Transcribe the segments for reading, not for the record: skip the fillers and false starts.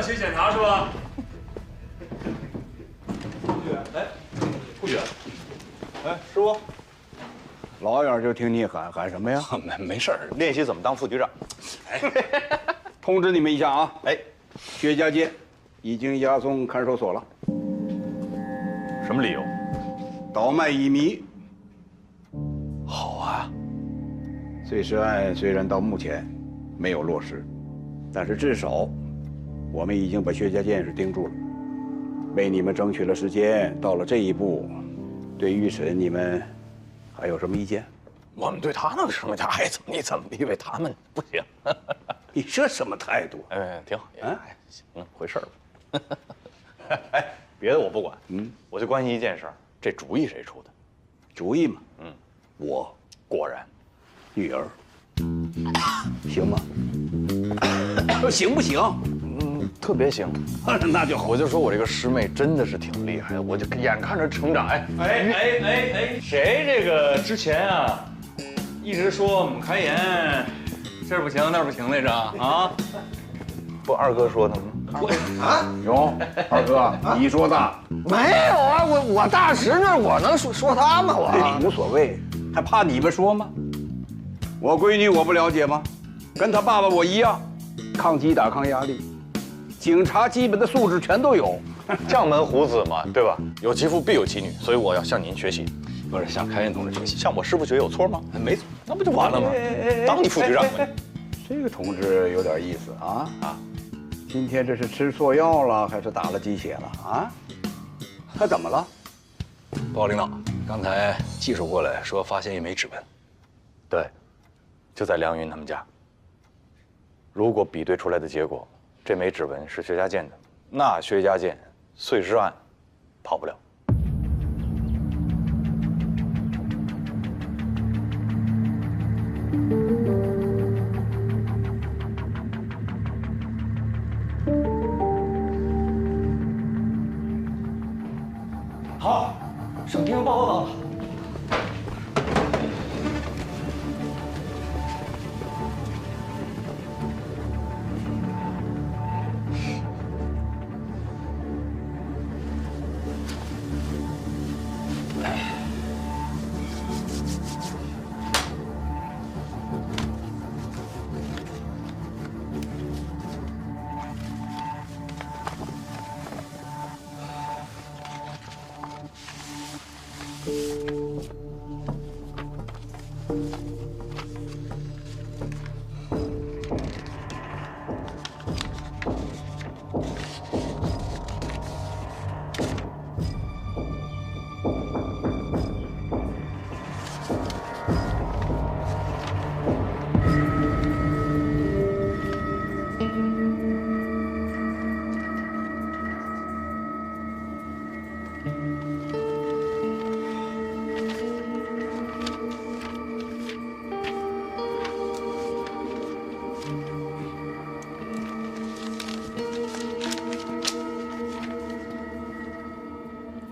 去检查是吧？副局长，哎，副局长，哎，师傅，老远就听你喊什么呀？没事儿，练习怎么当副局长。哎，通知你们一下啊！哎，薛家健已经押送看守所了。什么理由？倒卖乙醚。好啊，碎尸案虽然到目前没有落实，但是至少我们已经把薛家健是盯住了，为你们争取了时间。到了这一步，对预审你们还有什么意见？我们对他那个什么爱怎么地怎么地呗，他们不行。你这什么态度？哎，挺好，哎，行，回事儿吧。哎，别的我不管，我就关心一件事儿，这主意谁出的？主意嘛，我果然，女儿，行吗？行不行？特别行。那就好。我就说我这个师妹真的是挺厉害的，我就眼看着成长。哎，谁这个之前啊，一直说我们开颜这儿不行那儿不行来着啊？不二哥说的吗？有二哥，你说的没有啊，我大侄女，我能说她吗？我无所谓，还怕你们说吗？我闺女我不了解吗？跟她爸爸我一样，抗击打、抗压力，警察基本的素质全都有。将门虎子嘛，对吧？有其父必有其女，所以我要向您学习，不是向开颜同志学习。向我师傅学有错吗？没错，那不就完了吗？当你副局长吧。这个同志有点意思啊！今天这是吃错药了，还是打了鸡血了啊？他怎么了？报告领导，刚才技术过来说发现一枚指纹，对，就在梁云他们家。如果比对出来的结果，这枚指纹是薛家健的，那薛家健碎尸案跑不了。好，省厅报告到了。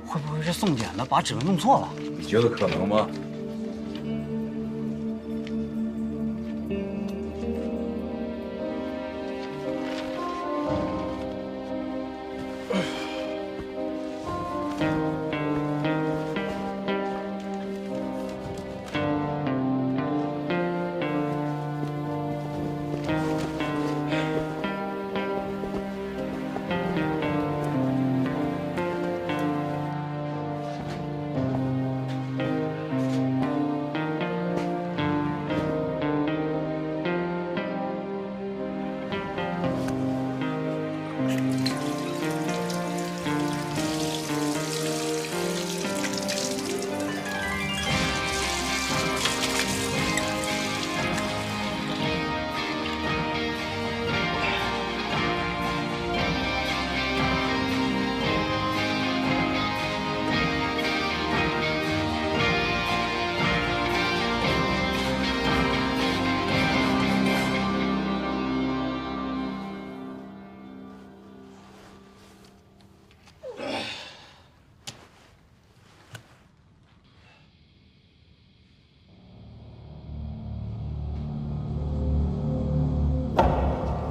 会不会是送检的把指纹弄错了？你觉得可能吗？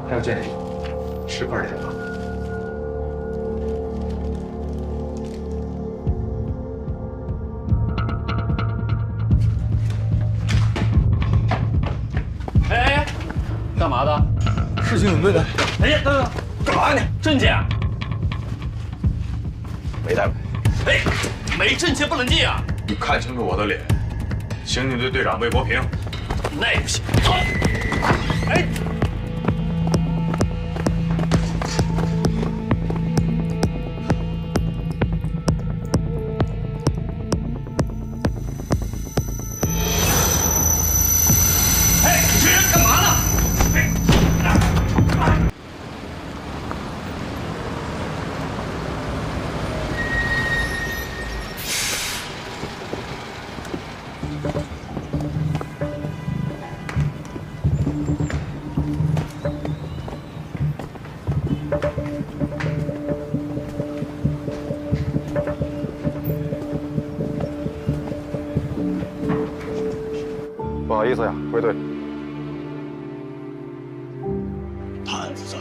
还有这里，10块钱吧。事情怎么对待？哎呀，等等，干嘛呢？郑姐，没带。哎，没正气不能进啊！你看清楚我的脸，刑警队队长魏国平。那也不行。哎。不好意思呀，归队。摊子，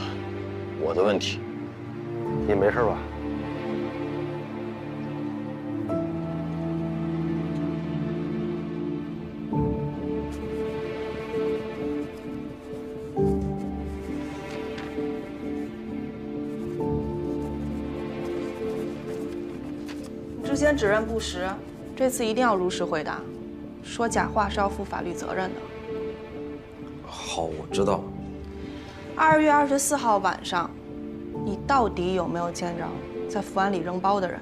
我的问题，你没事吧？之前指认不实，这次一定要如实回答。说假话是要负法律责任的。好，我知道。2月24号晚上，你到底有没有见着在福安里扔包的人？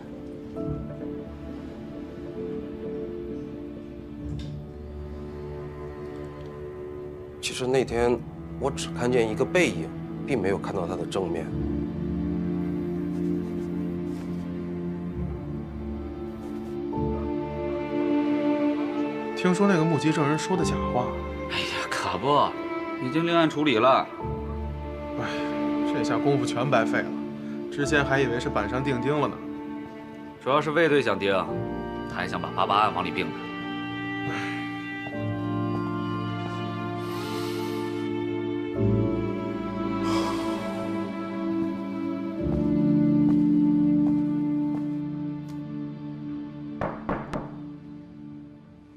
其实那天我只看见一个背影，并没有看到他的正面。听说那个目击证人说的假话。哎呀，可不，已经另案处理了。哎，这下功夫全白费了。之前还以为是板上钉钉了呢。主要是魏队想盯，他还想把88案往里并呢。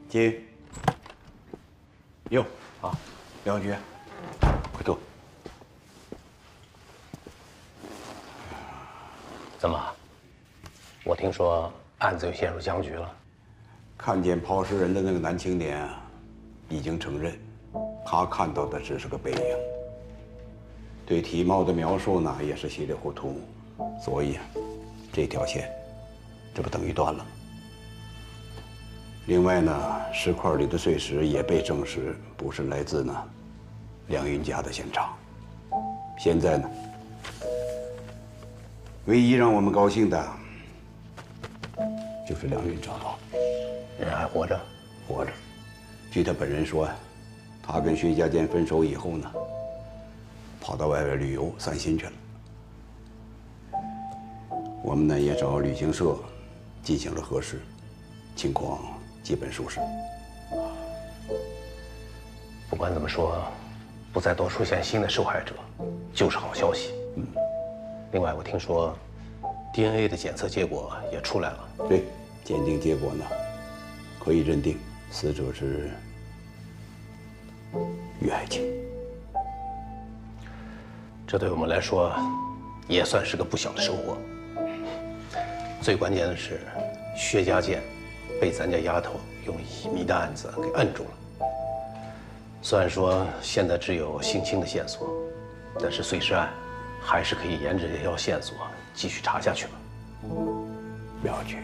进。哟，啊，梁局，快坐。怎么？我听说案子又陷入僵局了。看见抛尸人的那个男青年啊，已经承认，他看到的只是个背影。对体貌的描述呢，也是稀里糊涂，所以啊，这条线，这不等于断了吗？另外呢，尸块里的碎石也被证实不是来自呢梁云家的现场。现在呢，唯一让我们高兴的，就是梁云找到了，人还活着，活着。据他本人说，他跟薛家健分手以后呢，跑到外边旅游散心去了。我们呢也找旅行社进行了核实，情况基本属实。不管怎么说，不再多出现新的受害者，就是好消息。另外，我听说 DNA 的检测结果也出来了。对，鉴定结果呢，可以认定死者是于爱卿。这对我们来说，也算是个不小的收获。最关键的是，薛家健被咱家丫头用乙醚的案子给摁住了。虽然说现在只有性侵的线索，但是碎尸案还是可以沿着这条线索继续查下去嘛。苗局，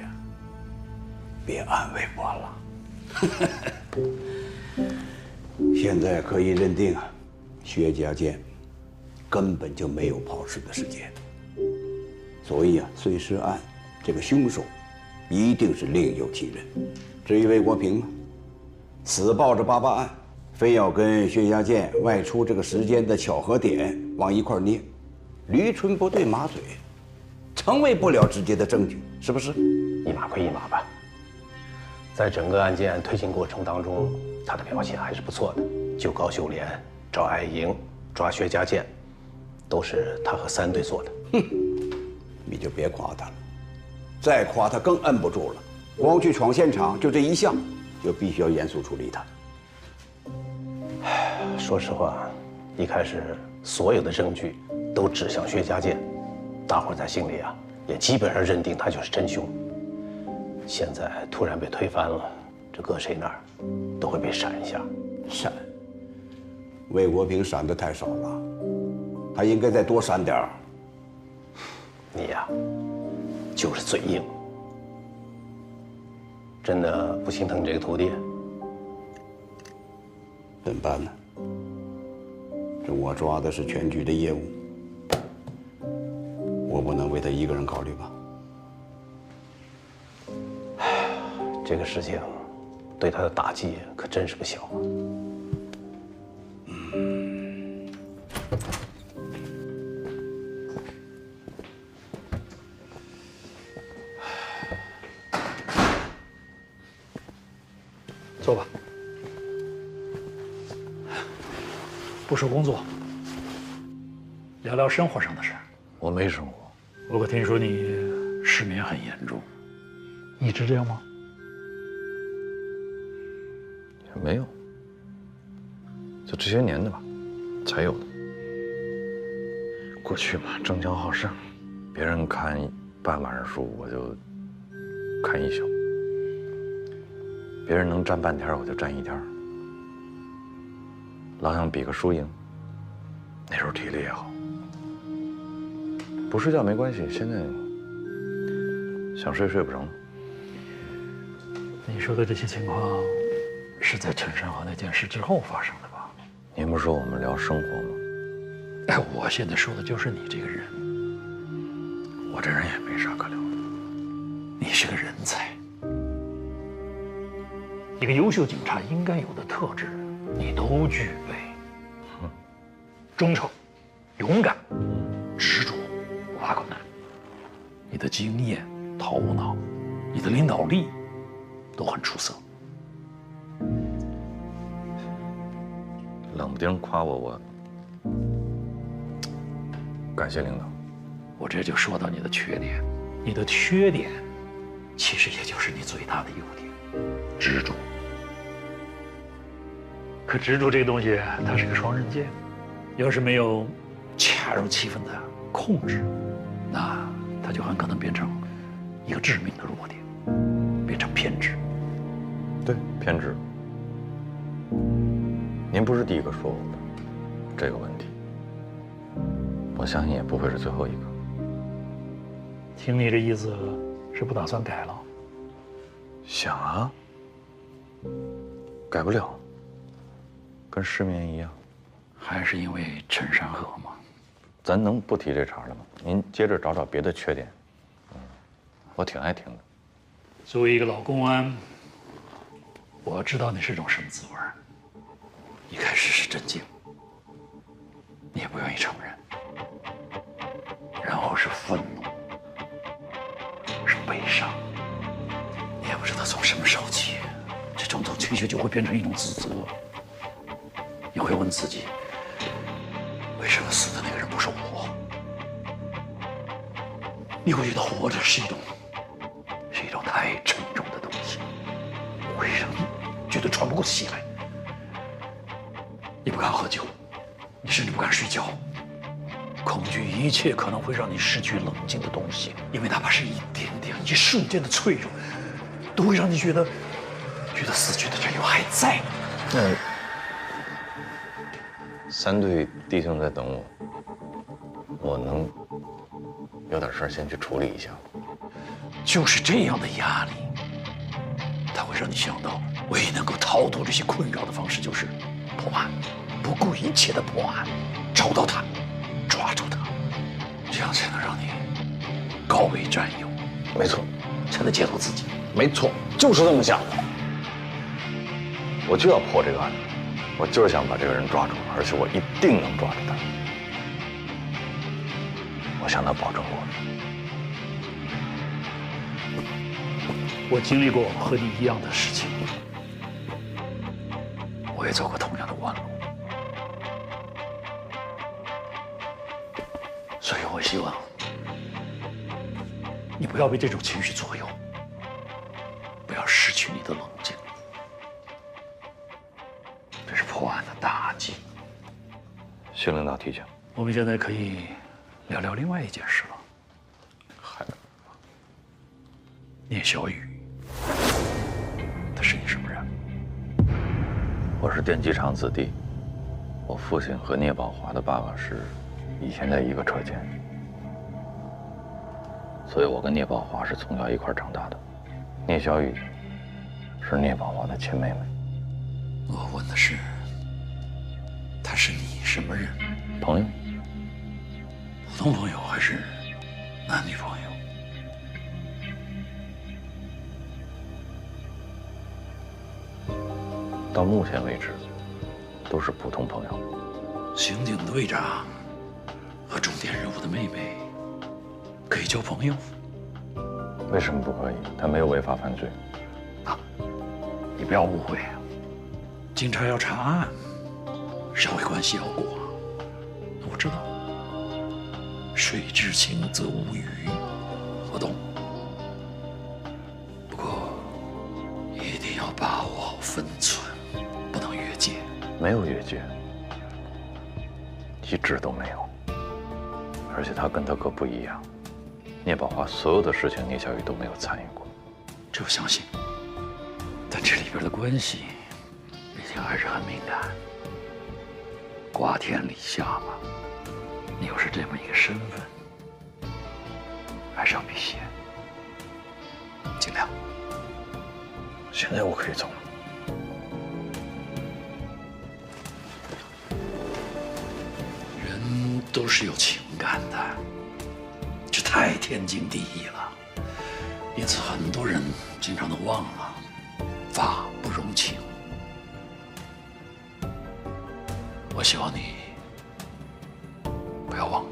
别安慰我了。现在可以认定啊，薛家健根本就没有抛尸的时间，所以啊，碎尸案这个凶手一定是另有其人。至于魏国平呢，死抱着88案，非要跟薛家健外出这个时间的巧合点往一块捏，驴唇不对马嘴，成为不了直接的证据，是不是？一码归一码吧。在整个案件推进过程当中，他的表现还是不错的。救高秀莲、找艾莹、抓薛家健，都是他和3队做的。你就别夸他了，再夸他更摁不住了。光去闯现场就这一项，就必须要严肃处理他。说实话，一开始所有的证据都指向薛家健，大伙儿在心里啊也基本上认定他就是真凶。现在突然被推翻了，这搁谁那儿都会被闪一下。闪？魏国平闪的太少了，他应该再多闪点儿。你呀，就是嘴硬。真的不心疼你这个徒弟？怎么办呢？这我抓的是全局的业务，我不能为他一个人考虑吧？这个事情对他的打击可真是不小啊。坐吧，不说工作，聊聊生活上的事儿。我没生活，我可听说你失眠很严重，一直这样吗？也没有，就这些年的吧，才有的。过去嘛，争强好胜，别人看半晚上书，我就看一宿；别人能站半天，我就站一天。老想比个输赢。那时候体力也好，不睡觉没关系，现在想睡睡不成。你说的这些情况，是在陈山河那件事之后发生的吧？您不是说我们聊生活吗？哎，我现在说的就是你这个人。我这人也没啥可聊的。你是个人才，一个优秀警察应该有的特质，你都具备。忠诚、勇敢、执着、不怕困难。你的经验、头脑、你的领导力都很出色。冷不丁夸我感谢领导。我这就说到你的缺点，你的缺点其实也就是你最大的优点——执着。可执着这个东西，它是个双刃剑。要是没有恰如其分的控制，那它就很可能变成一个致命的弱点，变成偏执。对，偏执。您不是第一个说我的这个问题，我相信也不会是最后一个。听你这意思，是不打算改了？想啊，改不了，跟失眠一样。还是因为陈山河吗？咱能不提这茬了吗？您接着找找别的缺点。我挺爱听的。作为一个老公安，我知道你是种什么滋味。一开始是震惊，你也不愿意承认，然后是愤怒，是悲伤，你也不知道从什么时候起，这种情绪就会变成一种自责。你会问自己，为什么死的那个人不是我？你会觉得活着是一种太沉重的东西，会让你觉得喘不过气来。你不敢喝酒，你甚至不敢睡觉，恐惧一切可能会让你失去冷静的东西，因为哪怕是一点点、一瞬间的脆弱，都会让你觉得死去的战友还在。三队弟兄在等我，我能有点事儿先去处理一下。就是这样的压力，它会让你想到，唯一能够逃脱这些困扰的方式就是破案，不顾一切的破案，找到他，抓住他，这样才能让你高位战友。没错，才能解脱自己。没错，就是这么想的。我就要破这个案子，我就是想把这个人抓住，而且我一定能抓住他。我向他保证过。我经历过和你一样的事情，我也走过同样的弯路，所以我希望你不要被这种情绪左右，不要失去你的冷静。这是破案的大忌。徐领导提醒。我们现在可以聊聊另外一件事了。聂小雨，他是你什么人？我是电机厂子弟，我父亲和聂宝华的爸爸是以前在一个车间，所以我跟聂宝华是从小一块长大的。聂小雨是聂宝华的亲妹妹。我问的是，他是你什么人？朋友。普通朋友还是男女朋友？到目前为止，都是普通朋友。刑警队长和重点人物的妹妹可以交朋友？为什么不可以？他没有违法犯罪。你不要误会啊！警察要查案，社会关系要过。我知道，水至清则无鱼，我懂。不过一定要把握好分寸，不能越界。没有越界，一直都没有。而且他跟他哥不一样，聂宝华所有的事情，聂小雨都没有参与过。这我相信，但这里边的关系毕竟还是很敏感。瓜田李下嘛，你又是这么一个身份，还是要避嫌，尽量。现在我可以走了。人都是有情感的，这太天经地义了，因此很多人经常都忘了法不容情。我希望你不要忘了。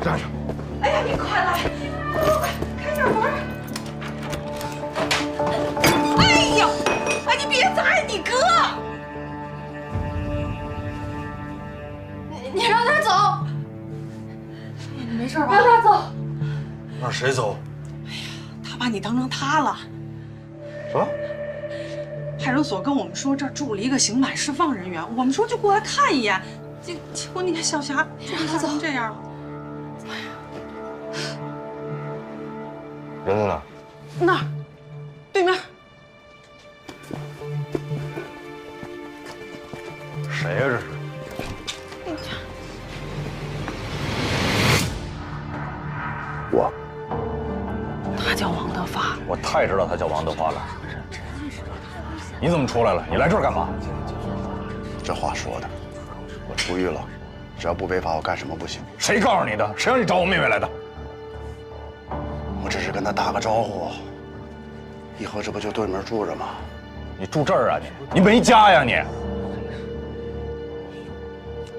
站上！哎呀，你快来，快开点门！哎呀，哎，你别砸你哥！你让他走，你没事吧？让他走。让谁走？哎呀，他把你当成他了。什么？派出所跟我们说这儿住了一个刑满释放人员，我们说就过来看一眼，结果你看小霞吓成这样了。人在哪？那儿，对面。谁呀？这是？我。他叫王德发。我太知道他叫王德发了。你怎么出来了？你来这儿干嘛？这话说的，我出狱了，只要不违法，我干什么不行？谁告诉你的？谁让你找我妹妹来的？我只是跟她打个招呼，以后这不就对门住着吗？你住这儿啊？你没家呀你？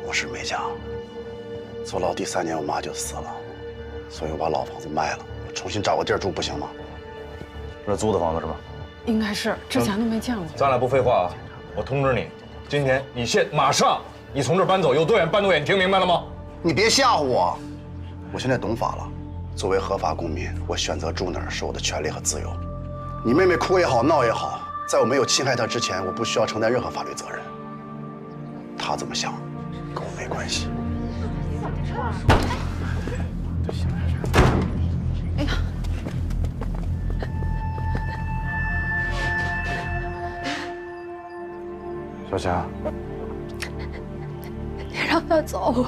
我是没家，坐牢第3年，我妈就死了，所以我把老房子卖了，我重新找个地儿住不行吗？这是租的房子是吧？应该是，之前都没见过。咱俩不废话啊！我通知你，今天你马上你从这儿搬走，有多远搬多远，你听明白了吗？你别吓唬我，我现在懂法了。作为合法公民，我选择住哪儿是我的权利和自由。你妹妹哭也好，闹也好，在我没有侵害她之前，我不需要承担任何法律责任。她怎么想，跟我没关系。哎呀！小霞，你让他走，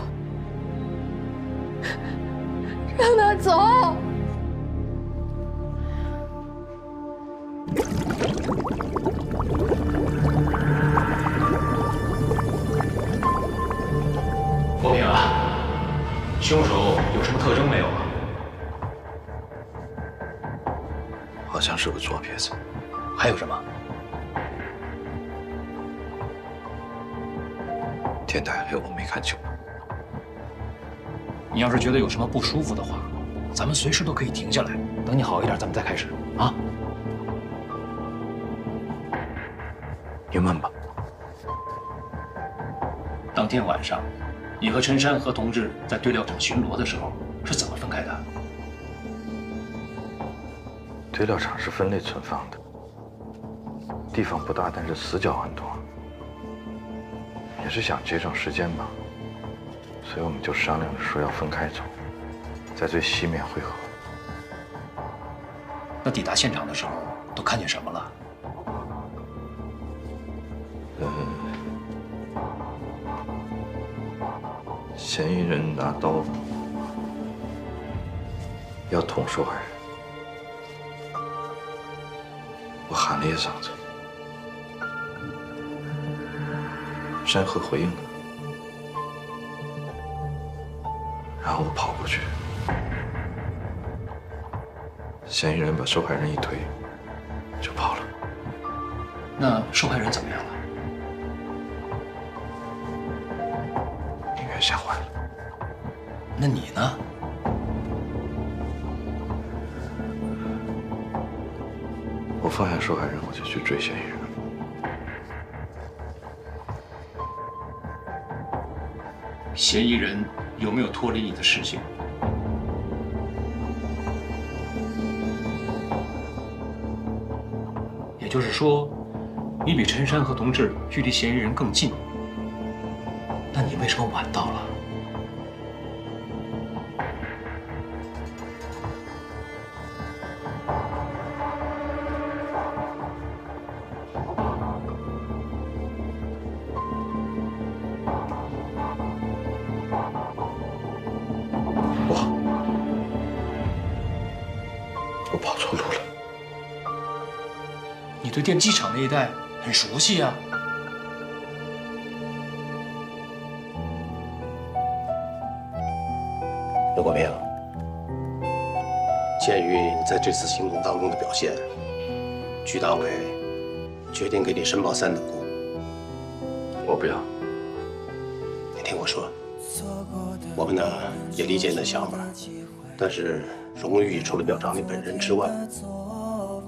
让他走。凶手有什么特征没有啊？好像是个左撇子。还有什么？天太黑，我没看清。你要是觉得有什么不舒服的话，咱们随时都可以停下来，等你好一点，咱们再开始啊。你问吧。当天晚上，你和陈山河同志在堆料场巡逻的时候是怎么分开的？堆料场是分类存放的，地方不大，但是死角很多。也是想节省时间吧，所以我们就商量着说要分开走，在最西面汇合。那抵达现场的时候都看见什么了？嫌疑人拿刀要捅受害人，我喊了一嗓子，山河回应了，然后我跑过去，嫌疑人把受害人一推，就跑了。那受害人怎么样了？应该吓坏了。那你呢？我放下受害人，我就去追嫌疑人。嫌疑人有没有脱离你的视线？也就是说，你比陈山河同志距离嫌疑人更近，那你为什么晚到了？我跑错路了。你对电机厂那一带很熟悉啊。刘国明，鉴于你在这次行动当中的表现，区党委决定给你申报3等功。我不要。你听我说，我们呢也理解你的想法，但是荣誉除了表彰你本人之外，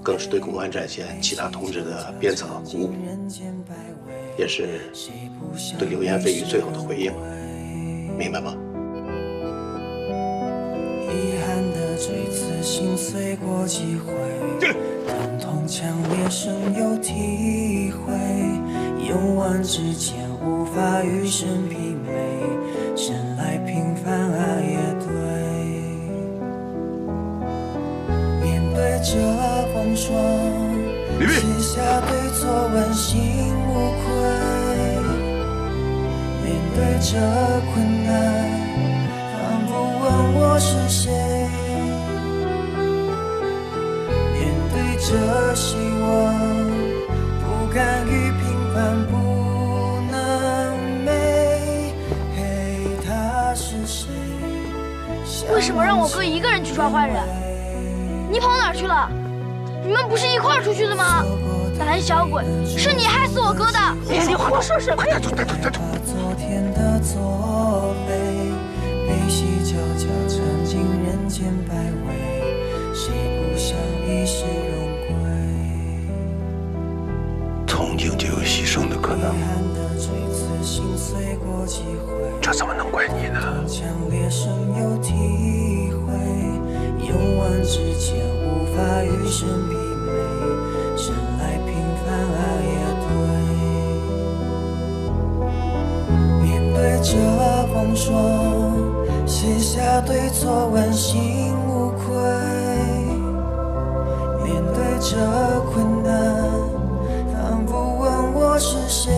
更是对公安战线其他同志的鞭策和鼓舞，也是对流言蜚语最后的回应，明白吗？遗憾的这次心碎过几回，疼痛强烈深有体会，勇往直前无法与生媲美，生来平凡啊也对。面对着风霜，写下对错问心无愧。面对着困难，仿佛问我是谁。面对着希望，不甘于平凡不能美。嘿，他是谁？为什么让我哥一个人去抓坏人？你跑哪儿去了？你们不是一块儿出去的吗？胆小鬼，是你害死我哥的！你胡说什么呀？昨天的作废，悲喜交加，尝尽人间百味，谁不想一世荣归？从警就有牺牲的可能，这怎么能怪你呢？强烈深有体会，勇往直前无法与生媲美，生来平凡啊也对。面对着风霜，写下对错问心无愧。面对着困难，仿佛问我是谁。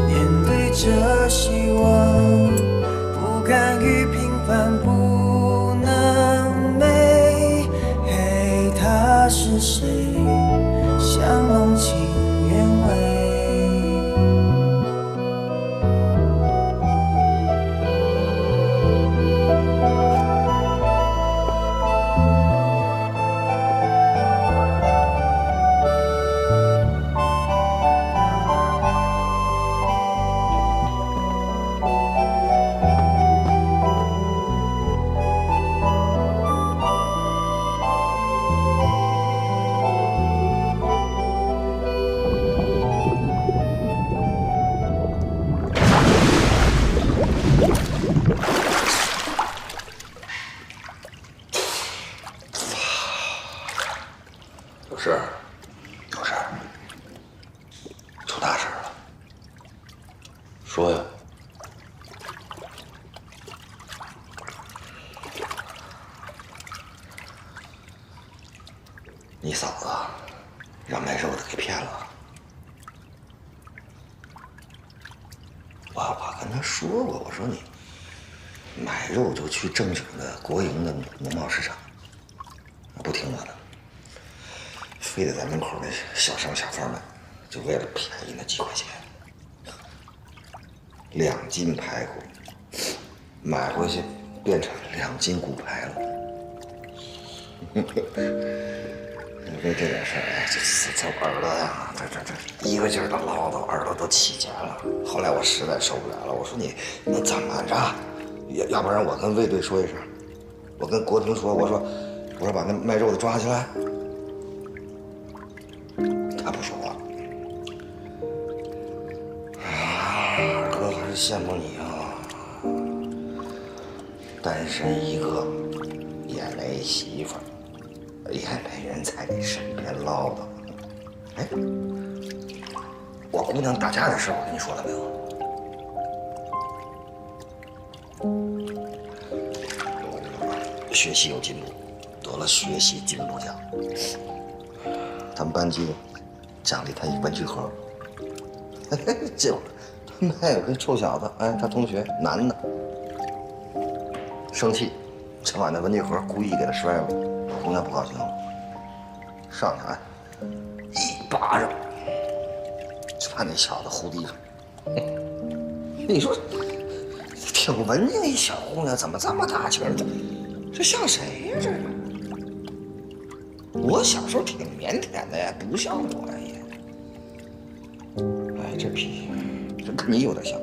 面对着希望，不甘于平凡不能美。嘿，他是谁？相弄情缘味。大事了？说呀。你嫂子让卖肉的给骗了。我跟他说过，我说你买肉就去正经的国营的农贸市场，不听我的，非得在门口那小商小贩们，就为了便宜那几块钱，2斤排骨买回去变成2斤骨排了。为这点事儿，哎，这耳朵呀，这一个劲儿的唠叨，耳朵都起茧了。后来我实在受不了了，我说你怎么着？要不然我跟卫队说一声，我跟国庭说，我说把那卖肉的抓起来。他不说话。二哥还是羡慕你啊，单身一个，也没媳妇儿。也没人在你身边唠叨。哎，我姑娘打架的事我跟你说了没有？学习有进步，得了学习进步奖。他们班级奖励他一文具盒。结果卖有个臭小子，哎，他同学男的，生气，就把那文具盒故意给他摔了。姑娘不高兴了，上去一巴掌就把那小子呼地上。你说挺文静一小姑娘，怎么这么大劲儿？这像谁呀？这是？我小时候挺腼腆的呀，不像我呀。哎，这脾气，这跟你有点像。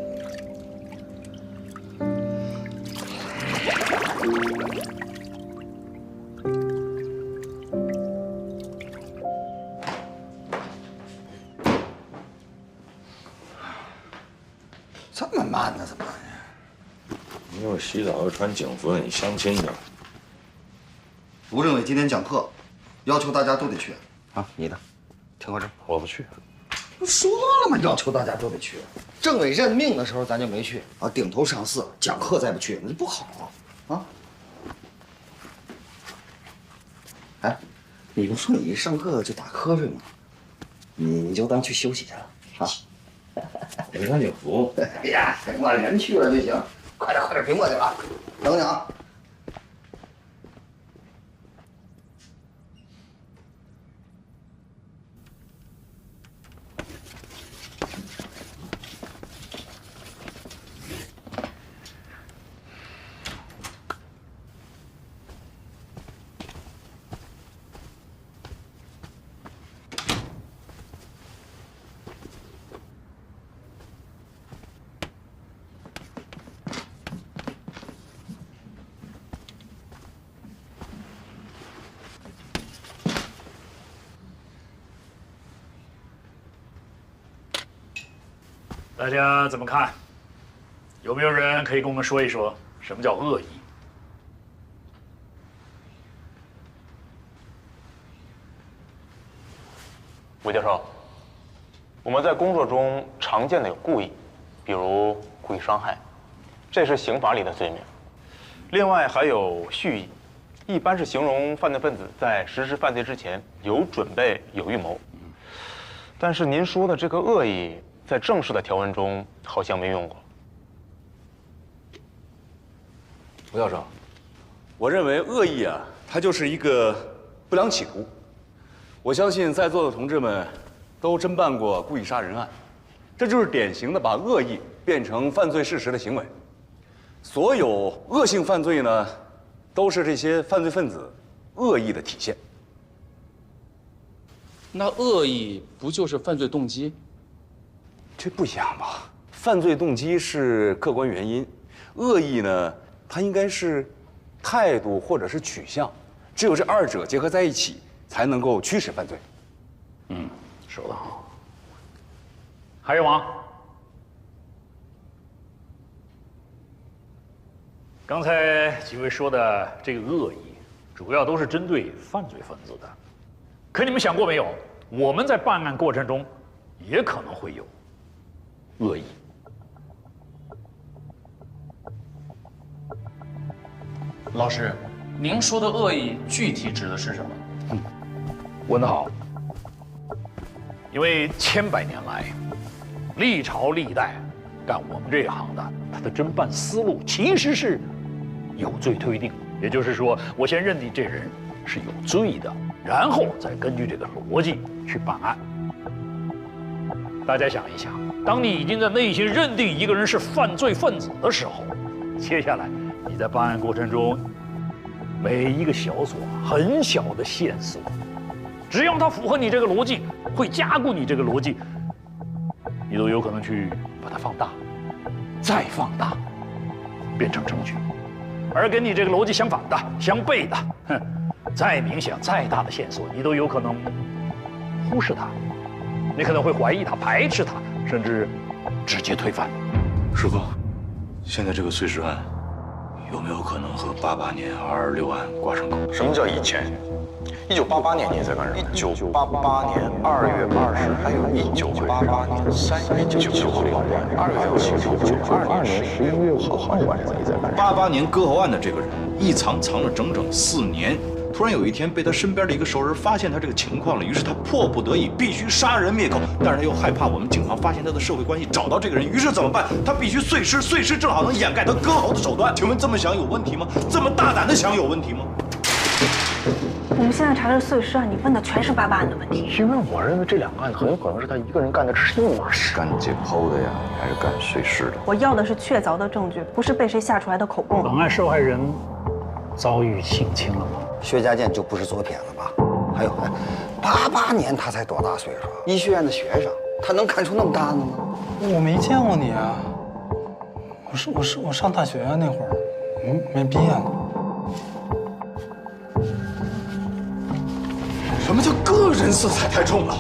这么慢呢？怎么？你又洗澡又穿警服，你相亲去了？卢政委今天讲课，要求大家都得去。啊，你的，听我这，我不去。不说了吗？要求大家都得去。政委任命的时候咱就没去啊，顶头上司讲课再不去，那不好啊。哎，你不说你一上课就打瞌睡吗？你就当去休息去了啊。我穿警服。哎呀，我人去了就行，快点别磨叽了，等你啊。大家怎么看？有没有人可以跟我们说一说什么叫恶意？韦教授，我们在工作中常见的有故意，比如故意伤害，这是刑法里的罪名。另外还有蓄意，一般是形容犯罪分子在实施犯罪之前有准备、有预谋。但是您说的这个恶意，在正式的条文中好像没用过。吴教授，我认为恶意啊，它就是一个不良企图。我相信在座的同志们都侦办过故意杀人案，这就是典型的把恶意变成犯罪事实的行为。所有恶性犯罪呢，都是这些犯罪分子恶意的体现。那恶意不就是犯罪动机？这不一样吧？犯罪动机是客观原因，恶意呢，它应该是态度或者是取向，只有这二者结合在一起，才能够驱使犯罪。说得好。还有吗？刚才几位说的这个恶意，主要都是针对犯罪分子的。可你们想过没有？我们在办案过程中，也可能会有恶意。老师，您说的恶意具体指的是什么？问得好。因为千百年来，历朝历代干我们这一行的，他的侦办思路其实是有罪推定，也就是说，我先认定这人是有罪的，然后再根据这个逻辑去办案。大家想一想，当你已经在内心认定一个人是犯罪分子的时候，接下来你在办案过程中，每一个小锁、很小的线索，只要它符合你这个逻辑，会加固你这个逻辑，你都有可能去把它放大，再放大，变成证据。而跟你这个逻辑相反的、相悖的，再明显、再大的线索，你都有可能忽视它。你可能会怀疑它、排斥它，甚至直接推翻。师傅，现在这个碎尸案有没有可能和88年226案挂上钩？什么叫以前？1988年你在干什么？1988年2月20日，还有1988年3月9号晚上，2月7号，92年11月5号晚上你在干什么？88年割喉案的这个人一藏了整整4年。突然有一天，被他身边的一个熟人发现他这个情况了，于是他迫不得已必须杀人灭口，但是他又害怕我们警方发现他的社会关系，找到这个人，于是怎么办？他必须碎尸，碎尸正好能掩盖他割喉的手段。请问这么想有问题吗？这么大胆的想有问题吗？我们现在查的碎尸案，你问的全是88案的问题。因为我认为这2个案子很有可能是他一个人干的，这是一码事。干解剖的呀，还是干碎尸的？我要的是确凿的证据，不是被谁吓出来的口供。本案受害人遭遇性侵了吗？薛家健就不是左撇子吧？还有，88年他才多大岁数？医学院的学生，他能看出那么大的吗？我没见过你啊！我上大学那会儿，没毕业呢。什么叫个人色彩太重了？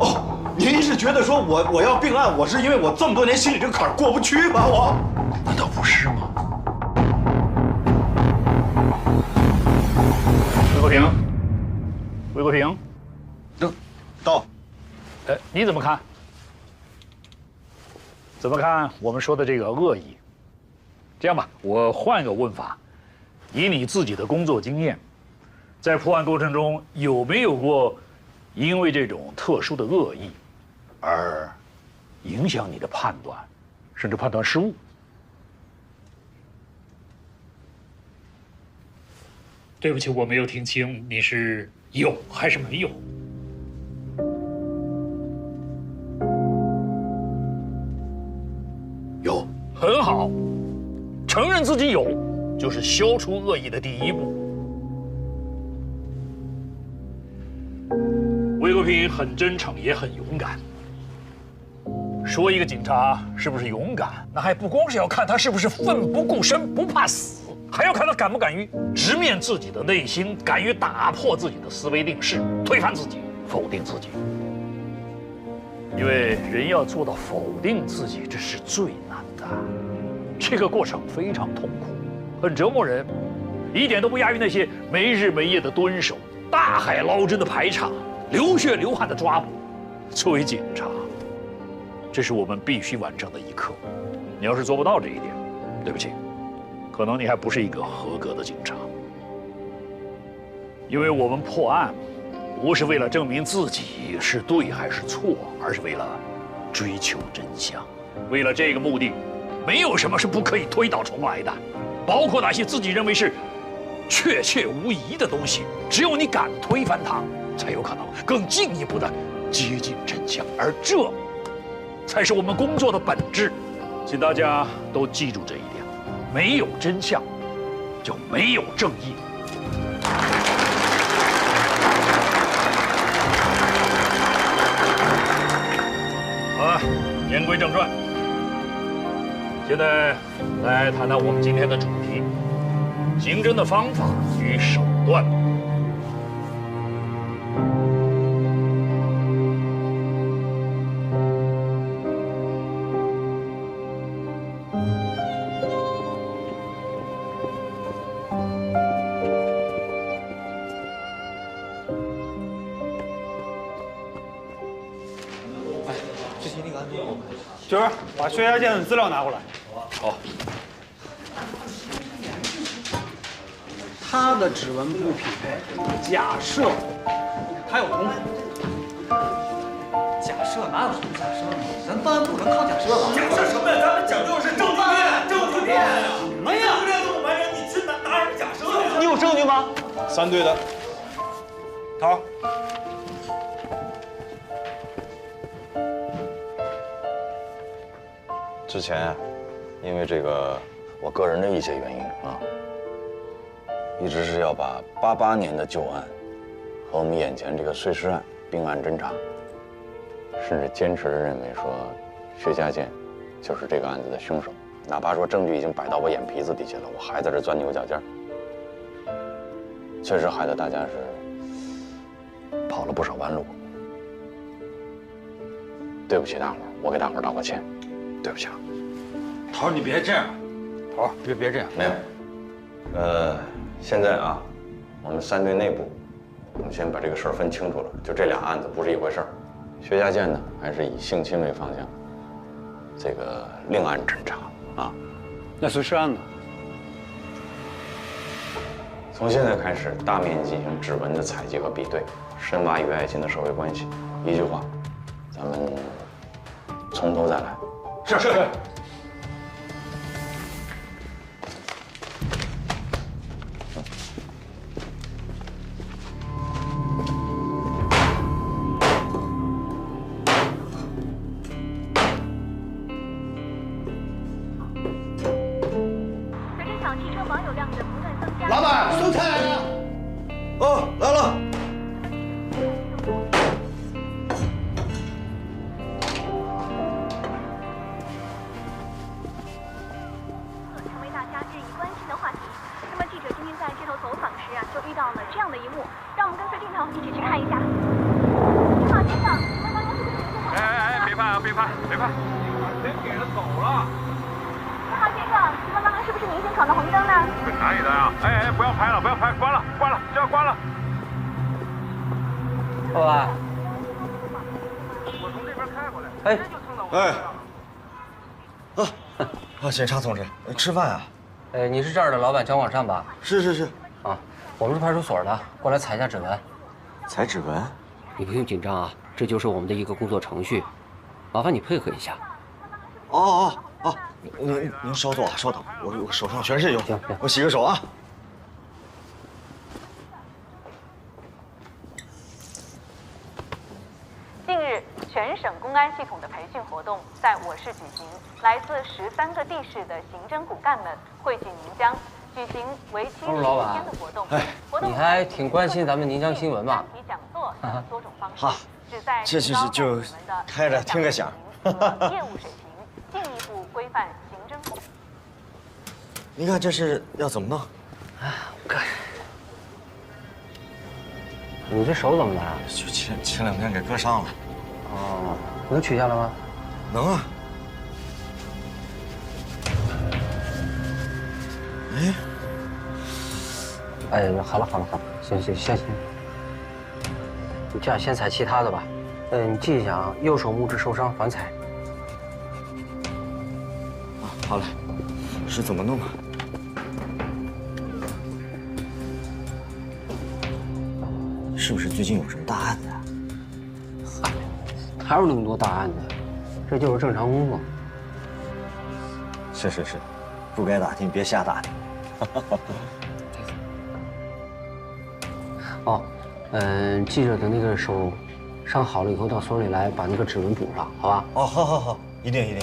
哦，您是觉得说我要并案，我是因为我这么多年心里这个坎儿过不去吗？我难道不是吗？魏国平，到。你怎么看？怎么看我们说的这个恶意？这样吧，我换个问法，以你自己的工作经验，在破案过程中有没有过因为这种特殊的恶意而影响你的判断，甚至判断失误？对不起，我没有听清，你是有还是没有？有，很好，承认自己有，就是消除恶意的第一步。魏国平很真诚，也很勇敢。说一个警察是不是勇敢，那还不光是要看他是不是奋不顾身、不怕死。还要看他敢不敢于直面自己的内心，敢于打破自己的思维定式，推翻自己，否定自己。因为人要做到否定自己，这是最难的。这个过程非常痛苦，很折磨人，一点都不亚于那些没日没夜的蹲守、大海捞针的排查、流血流汗的抓捕。作为警察，这是我们必须完成的一课。你要是做不到这一点，对不起。可能你还不是一个合格的警察，因为我们破案不是为了证明自己是对还是错，而是为了追求真相。为了这个目的，没有什么是不可以推倒重来的，包括那些自己认为是确切无疑的东西。只有你敢推翻它，才有可能更进一步的接近真相，而这才是我们工作的本质。请大家都记住这一点。没有真相，就没有正义。好了，言归正传，现在来谈谈我们今天的主题：刑侦的方法与手段。军儿，把薛家健的资料拿过来。好。他的指纹不匹配，假设他有同伙。假设哪有什么假设呢？咱办案不能靠假设吧？假设什么呀？咱们讲究的是证据链，证据链呀！什么呀？证据链这么完整，你去拿什么假设呀？你有证据吗？3对的。头。之前，因为这个我个人的一些原因啊，一直是要把88年的旧案和我们眼前这个碎尸案并案侦查，甚至坚持地认为说薛家健就是这个案子的凶手，哪怕说证据已经摆到我眼皮子底下了，我还在这钻牛角尖，确实害得大家是跑了不少弯路。对不起大伙儿，我给大伙儿道个歉，对不起啊。头儿，你别这样，头儿，别这样。没有，现在啊，我们3队内部，我们先把这个事儿分清楚了，就这俩案子不是一回事儿。薛家健呢，还是以性侵为方向，这个另案侦查啊。那碎尸案呢？从现在开始，大面积进行指纹的采集和比对，深挖与爱情的社会关系。一句话，咱们从头再来。是。老板，蔬菜来了。哦，来了。成为大家日益关心的话题。那么记者今天在街头走访时啊，就遇到了这样的一幕，让我们跟随镜头一起去看一下。你好，先生，请问刚刚是不是您电话？别拍啊！别拍！人给他走了。你好，先生，请问刚刚是不是您先闯的红灯呢？哪里的呀？不要拍了，关了，这要关了。老板。我从这边开过来，警察同志，吃饭啊？你是这儿的老板姜广善吧？是。啊，我们是派出所的，过来采一下指纹。采指纹？你不用紧张啊，这就是我们的一个工作程序，麻烦你配合一下。哦，您稍等，我手上全是油，我洗个手啊。近日，全省公安系统的培训活动在我市举行，来自13个地市的刑侦骨干们汇聚宁江，举行为期10天的活动。你还挺关心咱们宁江新闻嘛？讲座等多种方式，好，这就开着听个响。业务水平，进一步规范刑侦工作。您看这是要怎么弄？我看。你这手怎么了？就前2天给割伤了。哦，能取下来吗？能啊。好了，行，你这样先采其他的吧。你记一下啊，右手拇指受伤，反采。好了，是怎么弄啊？是不是最近有什么大案子啊？嗨，哪有那么多大案子？这就是正常工作。是，不该打听别瞎打听。记着等那个手伤好了以后到所里来把那个指纹补上，好吧？哦，好，一定。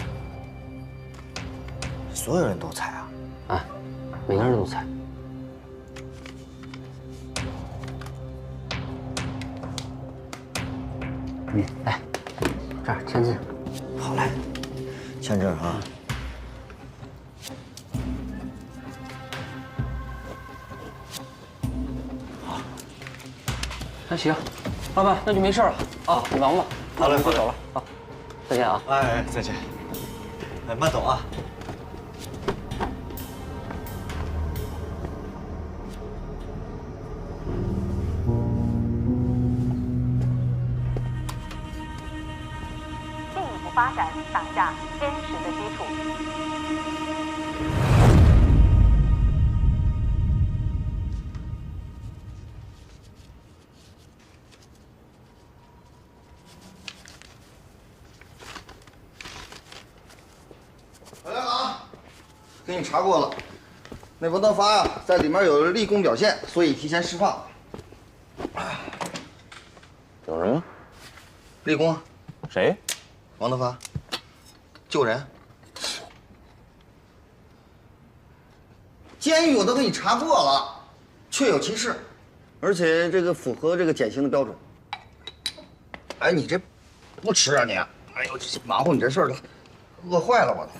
所有人都采啊？啊，每个人都采。来，这儿签字。好嘞，签这儿啊。那行，老板，那就没事了啊，你忙吧。好嘞，我走了，好，再见啊。再见。慢走啊。进一步发展打下坚实的基础。回来了啊！给你查过了，那王德发呀，在里面有立功表现，所以提前释放。有什么？立功啊？谁？王德发，救人。监狱我都给你查过了，确有其事，而且这个符合这个减刑的标准。哎，你这不吃啊你？哎呦，这忙活你这事儿都饿坏了我都。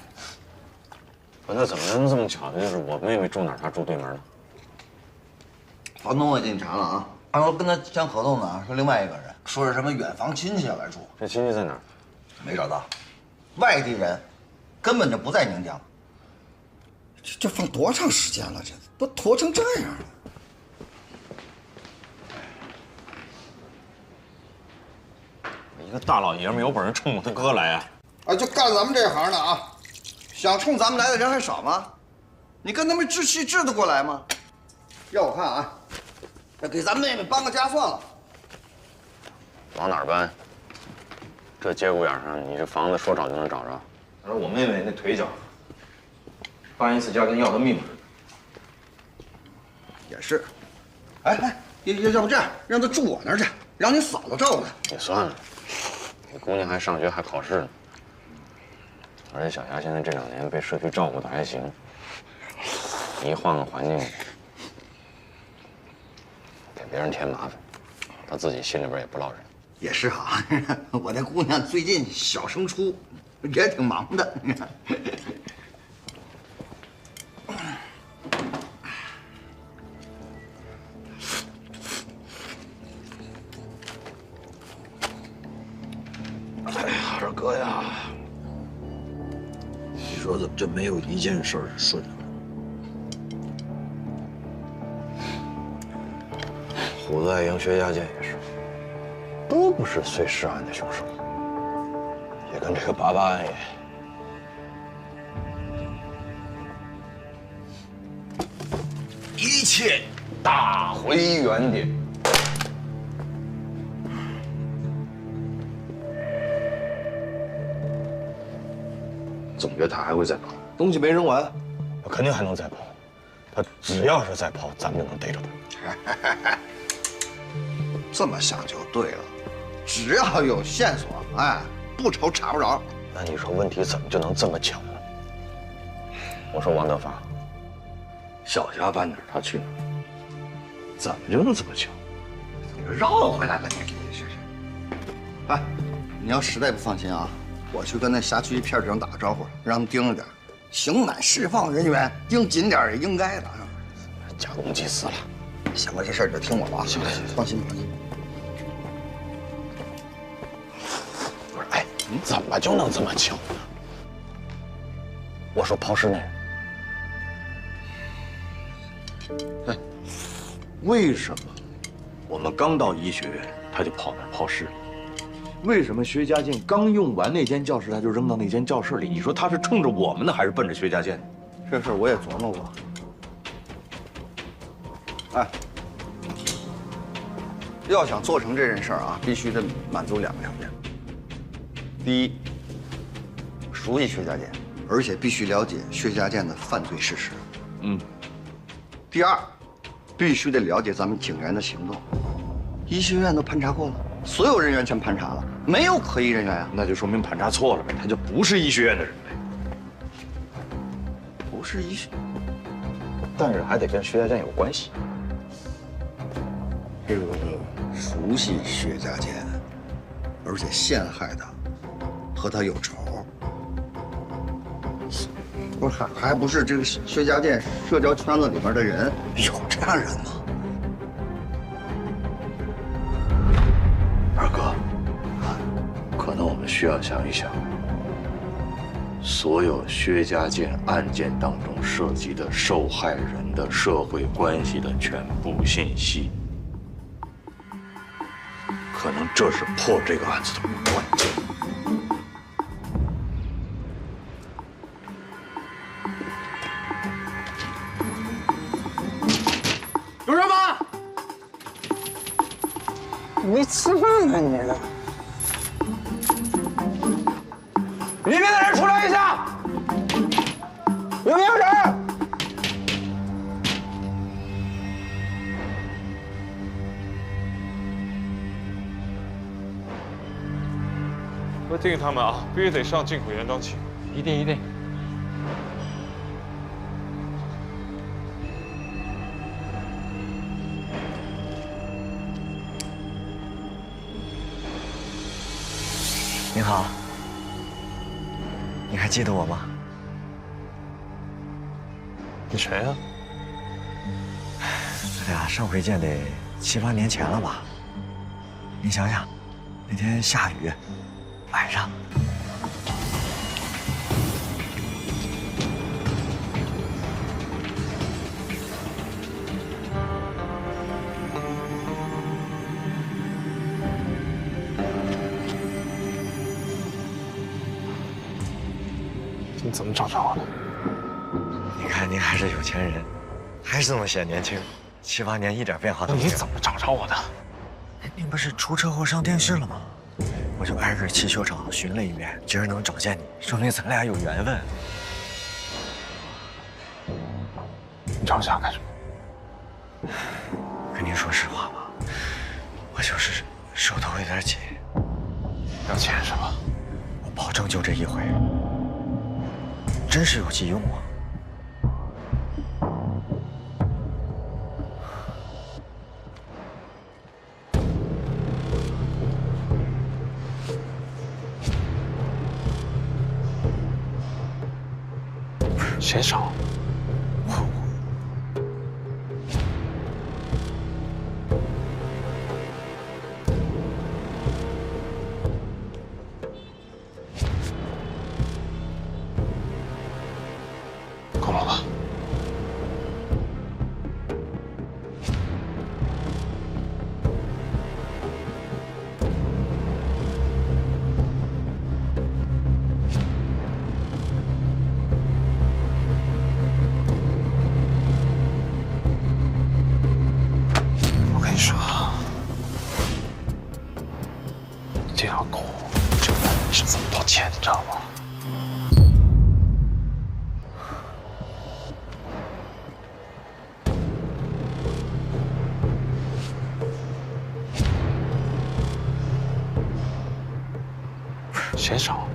那怎么能这么巧的？就是我妹妹住哪儿，她住对门呢。房东我也给你查了啊，按说跟他签合同的是另外一个人，说是什么远房亲戚要来住。这亲戚在哪儿？没找到，外地人，根本就不在宁江。这放多长时间了？这都拖成这样了。一个大老爷们有本事冲我他哥来啊！啊，就干咱们这行的啊！想冲咱们来的人还少吗？你跟他们置气置得过来吗？要我看啊，那给咱妹妹搬个家算了。往哪儿搬？这节骨眼上，你这房子说找就能找着？而我妹妹那腿脚，搬一次家跟要她命似的。也是。哎，要不这样，让她住我那儿去，让你嫂子照顾她。也算了，这姑娘还上学还考试呢。而且小霞现在这2年被社区照顾的还行，一换个环境，给别人添麻烦，她自己心里边也不落忍。也是哈，我这姑娘最近小升初，也挺忙的。哎呀，二哥呀！你说怎么就没有一件事儿顺了？虎子爱营、薛家健也是，都不是碎尸案的凶手，也跟这个88案也……一切打回原点。总觉得他还会再跑，东西没扔完，他肯定还能再跑。他只要是再跑，咱们就能逮着他。这么想就对了，只要有线索，哎，不愁查不着。那你说问题怎么就能这么巧呢？我说王德发，小霞搬哪儿，他去哪儿，怎么就能这么巧？你绕回来了，你是。哎，你要实在不放心啊。我去跟那辖区片警打个招呼，让他们盯着点，刑满释放人员盯紧点也应该的。假公济私了。行了，这事儿你就听我的啊。行，放心。不是，哎，你怎么就能这么巧呢？我说抛尸那人，哎，为什么我们刚到医学院，他就跑那儿抛尸？为什么薛家健刚用完那间教室，他就扔到那间教室里？你说他是冲着我们呢，还是奔着薛家健呢？这事我也琢磨过。哎，要想做成这件事儿啊，必须得满足2个条件。第一，熟悉薛家健，而且必须了解薛家健的犯罪事实。第二，必须得了解咱们警员的行动。医学院都盘查过了，所有人员全盘查了，没有可疑人员啊。那就说明盘查错了呗，他就不是医学院的人呗。不是医学，但是还得跟薛家健有关系。这个熟悉薛家健，而且陷害他，和他有仇，不是还不是这个薛家健社交圈子里面的人？有这样人吗？二哥，可能我们需要想一想，所有薛家健案件当中涉及的受害人的社会关系的全部信息，可能这是破这个案子的关键。没吃饭呢你这。里面的人出来一下，有没有人？我定他们啊，必须得上进口原装漆。一定一定。您好，你还记得我吗？你谁呀？咱俩上回见得7、8年前了吧？您想想，那天下雨，晚上。你怎么找着我的？你看您还是有钱人，还是这么显年轻，7、8年一点变化都没有。你怎么找着我的？您不是出车祸上电视了吗？我就挨个汽修厂寻了一遍，今儿能找见你，说明咱俩有缘分。你找我想干什么？跟您说实话吧，我就是手头有点紧。要钱是吧？我保证就这一回。真是有急用啊！谁少？够了吧？我跟你说，这条狗这本是这么多钱，你知道吗？谁少？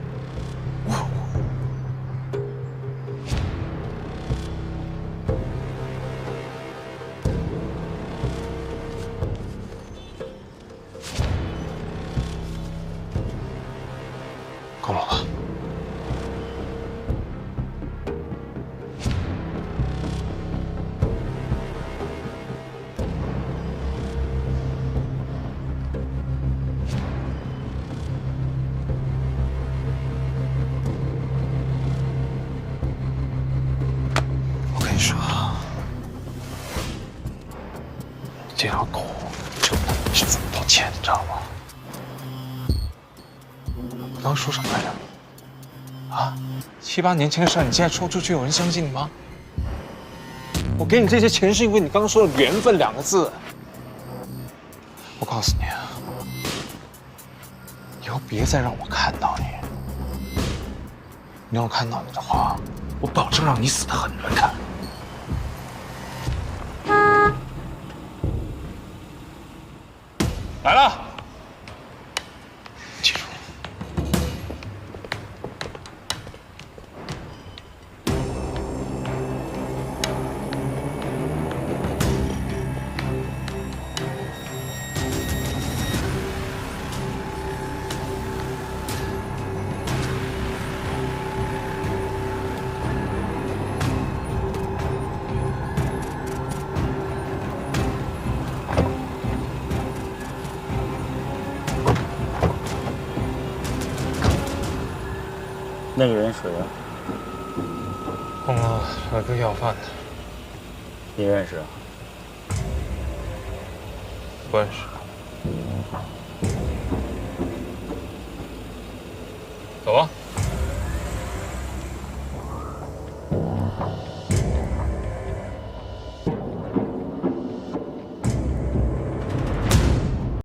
够了吧？我跟你说，这条狗这本是这么多钱，你知道吗？你刚说什么来着？啊？7、8年前的事，你现在说出去，有人相信你吗？我给你这些钱是因为你刚刚说的“缘分”2个字。我告诉你啊，以后别再让我看到你。你让我看到你的话，我保证让你死得很难看。来了。记住。那个人谁啊？来个要饭的。你认识啊？不认识。走啊！